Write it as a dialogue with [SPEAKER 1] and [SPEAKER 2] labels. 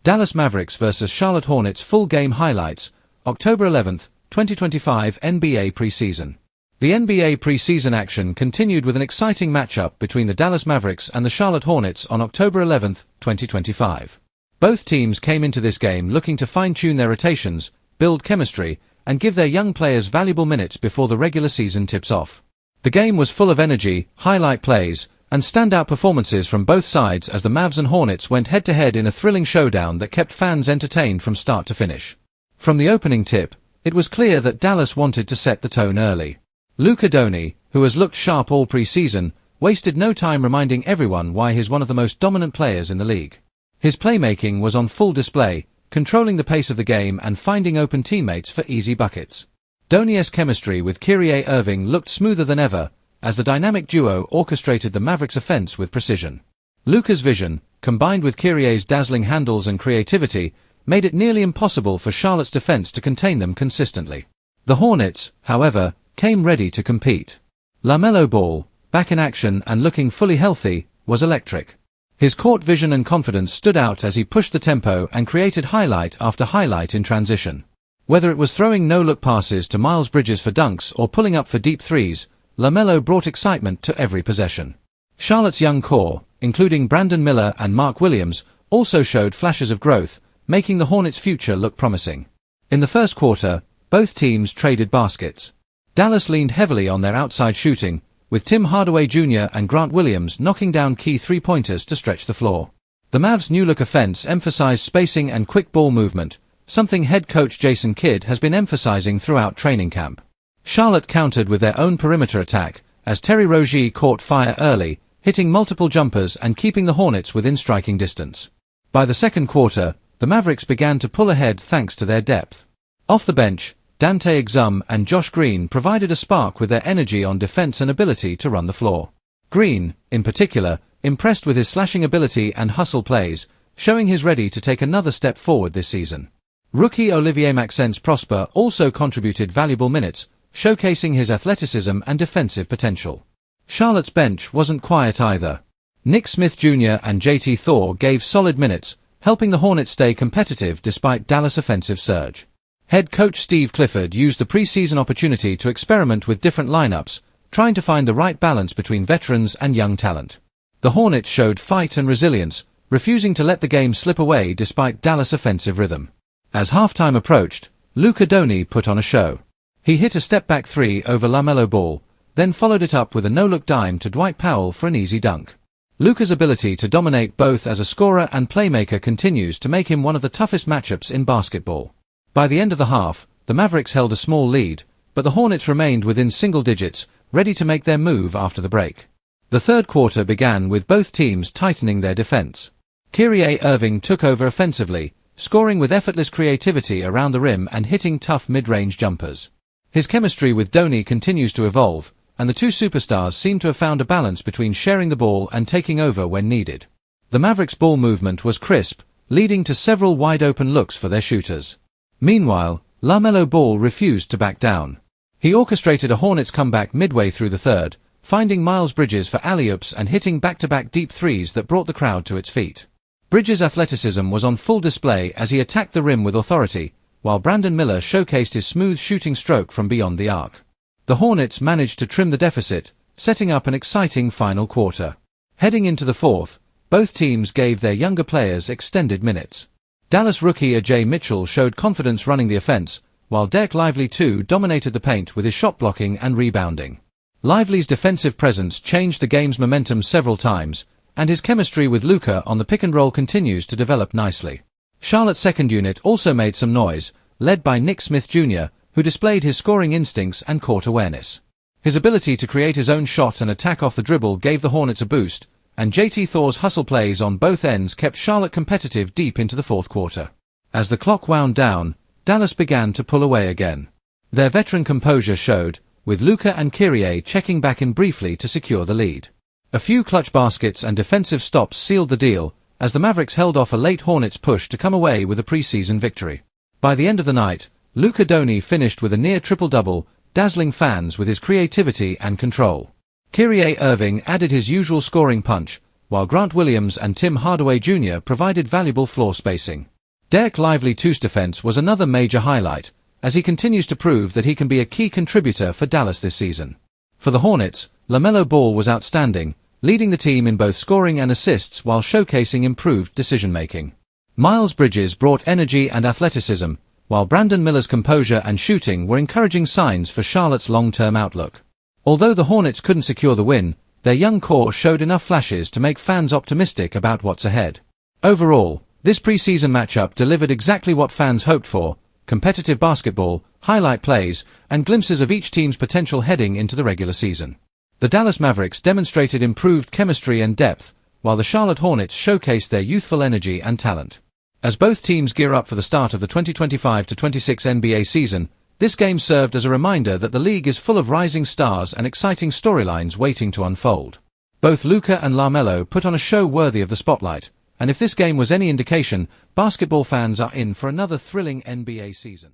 [SPEAKER 1] Dallas Mavericks vs Charlotte Hornets full game highlights, October 11, 2025 NBA Preseason. The NBA preseason action continued with an exciting matchup between the Dallas Mavericks and the Charlotte Hornets on October 11, 2025. Both teams came into this game looking to fine-tune their rotations, build chemistry, and give their young players valuable minutes before the regular season tips off. The game was full of energy, highlight plays, and standout performances from both sides as the Mavs and Hornets went head-to-head in a thrilling showdown that kept fans entertained from start to finish. From the opening tip, it was clear that Dallas wanted to set the tone early. Luka Doncic, who has looked sharp all preseason, wasted no time reminding everyone why he's one of the most dominant players in the league. His playmaking was on full display, controlling the pace of the game and finding open teammates for easy buckets. Doncic's chemistry with Kyrie Irving looked smoother than ever, as the dynamic duo orchestrated the Mavericks' offense with precision. Luka's vision, combined with Kyrie's dazzling handles and creativity, made it nearly impossible for Charlotte's defense to contain them consistently. The Hornets, however, came ready to compete. LaMelo Ball, back in action and looking fully healthy, was electric. His court vision and confidence stood out as he pushed the tempo and created highlight after highlight in transition. Whether it was throwing no-look passes to Miles Bridges for dunks or pulling up for deep threes, LaMelo brought excitement to every possession. Charlotte's young core, including Brandon Miller and Mark Williams, also showed flashes of growth, making the Hornets' future look promising. In the first quarter, both teams traded baskets. Dallas leaned heavily on their outside shooting, with Tim Hardaway Jr. and Grant Williams knocking down key three-pointers to stretch the floor. The Mavs' new-look offense emphasized spacing and quick ball movement, something head coach Jason Kidd has been emphasizing throughout training camp. Charlotte countered with their own perimeter attack, as Terry Rozier caught fire early, hitting multiple jumpers and keeping the Hornets within striking distance. By the second quarter, the Mavericks began to pull ahead thanks to their depth. Off the bench, Dante Exum and Josh Green provided a spark with their energy on defense and ability to run the floor. Green, in particular, impressed with his slashing ability and hustle plays, showing he's ready to take another step forward this season. Rookie Olivier Maxence Prosper also contributed valuable minutes, showcasing his athleticism and defensive potential. Charlotte's bench wasn't quiet either. Nick Smith Jr. and JT Thor gave solid minutes, helping the Hornets stay competitive despite Dallas' offensive surge. Head coach Steve Clifford used the preseason opportunity to experiment with different lineups, trying to find the right balance between veterans and young talent. The Hornets showed fight and resilience, refusing to let the game slip away despite Dallas' offensive rhythm. As halftime approached, Luka Doncic put on a show. He hit a step-back three over LaMelo Ball, then followed it up with a no-look dime to Dwight Powell for an easy dunk. Luka's ability to dominate both as a scorer and playmaker continues to make him one of the toughest matchups in basketball. By the end of the half, the Mavericks held a small lead, but the Hornets remained within single digits, ready to make their move after the break. The third quarter began with both teams tightening their defense. Kyrie Irving took over offensively, scoring with effortless creativity around the rim and hitting tough mid-range jumpers. His chemistry with Doncic continues to evolve, and the two superstars seem to have found a balance between sharing the ball and taking over when needed. The Mavericks' ball movement was crisp, leading to several wide-open looks for their shooters. Meanwhile, LaMelo Ball refused to back down. He orchestrated a Hornets comeback midway through the third, finding Miles Bridges for alley-oops and hitting back-to-back deep threes that brought the crowd to its feet. Bridges' athleticism was on full display as he attacked the rim with authority, while Brandon Miller showcased his smooth shooting stroke from beyond the arc. The Hornets managed to trim the deficit, setting up an exciting final quarter. Heading into the fourth, both teams gave their younger players extended minutes. Dallas rookie A.J. Mitchell showed confidence running the offense, while Deck Lively too dominated the paint with his shot blocking and rebounding. Lively's defensive presence changed the game's momentum several times, and his chemistry with Luka on the pick-and-roll continues to develop nicely. Charlotte's second unit also made some noise, led by Nick Smith Jr., who displayed his scoring instincts and court awareness. His ability to create his own shot and attack off the dribble gave the Hornets a boost, and JT Thor's hustle plays on both ends kept Charlotte competitive deep into the fourth quarter. As the clock wound down, Dallas began to pull away again. Their veteran composure showed, with Luka and Kyrie checking back in briefly to secure the lead. A few clutch baskets and defensive stops sealed the deal, as the Mavericks held off a late Hornets push to come away with a preseason victory. By the end of the night, Luka Doncic finished with a near triple-double, dazzling fans with his creativity and control. Kyrie Irving added his usual scoring punch, while Grant Williams and Tim Hardaway Jr. provided valuable floor spacing. Dereck Lively's defense was another major highlight, as he continues to prove that he can be a key contributor for Dallas this season. For the Hornets, LaMelo Ball was outstanding, leading the team in both scoring and assists while showcasing improved decision-making. Miles Bridges brought energy and athleticism, while Brandon Miller's composure and shooting were encouraging signs for Charlotte's long-term outlook. Although the Hornets couldn't secure the win, their young core showed enough flashes to make fans optimistic about what's ahead. Overall, this preseason matchup delivered exactly what fans hoped for: competitive basketball, highlight plays, and glimpses of each team's potential heading into the regular season. The Dallas Mavericks demonstrated improved chemistry and depth, while the Charlotte Hornets showcased their youthful energy and talent. As both teams gear up for the start of the 2025-26 NBA season, this game served as a reminder that the league is full of rising stars and exciting storylines waiting to unfold. Both Luka and LaMelo put on a show worthy of the spotlight, and if this game was any indication, basketball fans are in for another thrilling NBA season.